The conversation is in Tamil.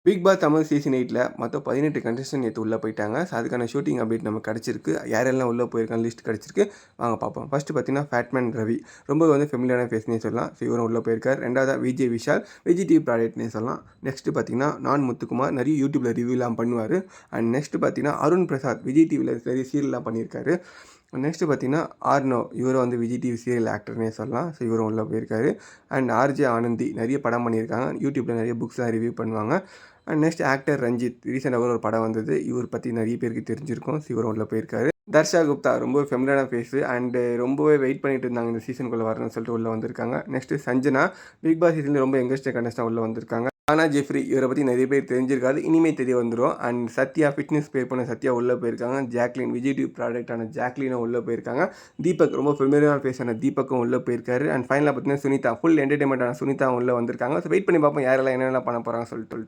பிக் பாஸ் தமிழ் சீசன் 8ல மொத்தம் 18 கண்டஸ்டன்ட் நேத்து உள்ள போயிட்டாங்க. ஸோ அதுக்கான ஷூட்டிங் அப்டேட் நமக்கு கிடைச்சிருக்கு. யாரெல்லாம் உள்ள போயிருக்காங்க லிஸ்ட் கிடைச்சிருக்கு. வாங்க பார்ப்போம். ஃபர்ஸ்ட் பார்த்தீங்கன்னா ஃபேட்மேன் ரவி. ரொம்ப ஃபெமிலியரான ஃபேஸ்னே சொல்லலாம். ஸோ இவரும் உள்ள போயிருக்காரு. ரெண்டாவதா விஜய் விஷால். விஜய் டிவி ப்ராடக்ட்னே சொல்லலாம். நெக்ஸ்ட் பார்த்தீங்கன்னா நான் முத்துக்குமார் நிறைய யூடியூப்ல ரிவ்யூலாம் பண்ணுவார். அண்ட் நெக்ஸ்ட் பார்த்தீங்கன்னா அருண் பிரசாத் விஜய் டிவியில் நிறைய சீரியல்லாம் பண்ணியிருக்காரு. நெக்ஸ்ட்டு பார்த்தீங்கன்னா ஆர்னோ இவரும் விஜய் டிவி சீரியல் ஆக்டர்னே சொல்லலாம். ஸோ இவரும் உள்ளே போயிருக்காரு. அண்ட் ஆர்ஜே ஆனந்தி நிறைய படம் பண்ணியிருக்காங்க. யூடியூப்பில் நிறைய புக்ஸ்லாம் ரிவ்யூ பண்ணுவாங்க. அண்ட் நெக்ஸ்ட் ஆக்டர் ரஞ்சித் ரீசெண்டாக ஒரு படம் வந்தது. இவர் பற்றி நிறைய பேருக்கு தெரிஞ்சிருக்கும். ஸோ இவரும் உள்ளே போயிருக்காரு. தர்ஷா குப்தா ரொம்ப ஃபெமிலியரான ஃபேஸு அண்டு ரொம்பவே வெயிட் பண்ணிட்டு இருந்தாங்க இந்த சீசனுக்குள்ளே வரணும்னு சொல்லிட்டு உள்ளே வந்திருக்காங்க. நெக்ஸ்ட்டு சஞ்சனா பிக் பாஸ் சீசனில் ரொம்ப யங்கஸ்ட் கண்டஸ்டாக உள்ளே வந்திருக்காங்க. ஆனா ஜெஃப்ரி இவரை பற்றி நிறைய பேர் தெரிஞ்சிருக்காது. இனிமேல் தெரிய வந்துடும். அண்ட் சத்யா ஃபிட்னஸ் பே பண்ண சத்யா உள்ளே போயிருக்காங்க. ஜாக்லின் விஜய் டிவி ப்ராடக்டான ஜாக்லினும் உள்ளே போயிருக்காங்க. தீபக் ரொம்ப ஃபெமிலியரான ஃபேஸான தீபக்கும் உள்ளே போயிருக்காரு. அண்ட் ஃபைனலாக பார்த்தீங்கன்னா சுனிதா ஃபுல் என்டர்டைன்மெண்ட்டான சுனிதா உள்ளே வந்திருக்காங்க. ஸோ வெயிட் பண்ணி பார்ப்போம் யாரெல்லாம் என்னென்ன பண்ண போகிறாங்க சொல்லிட்டு.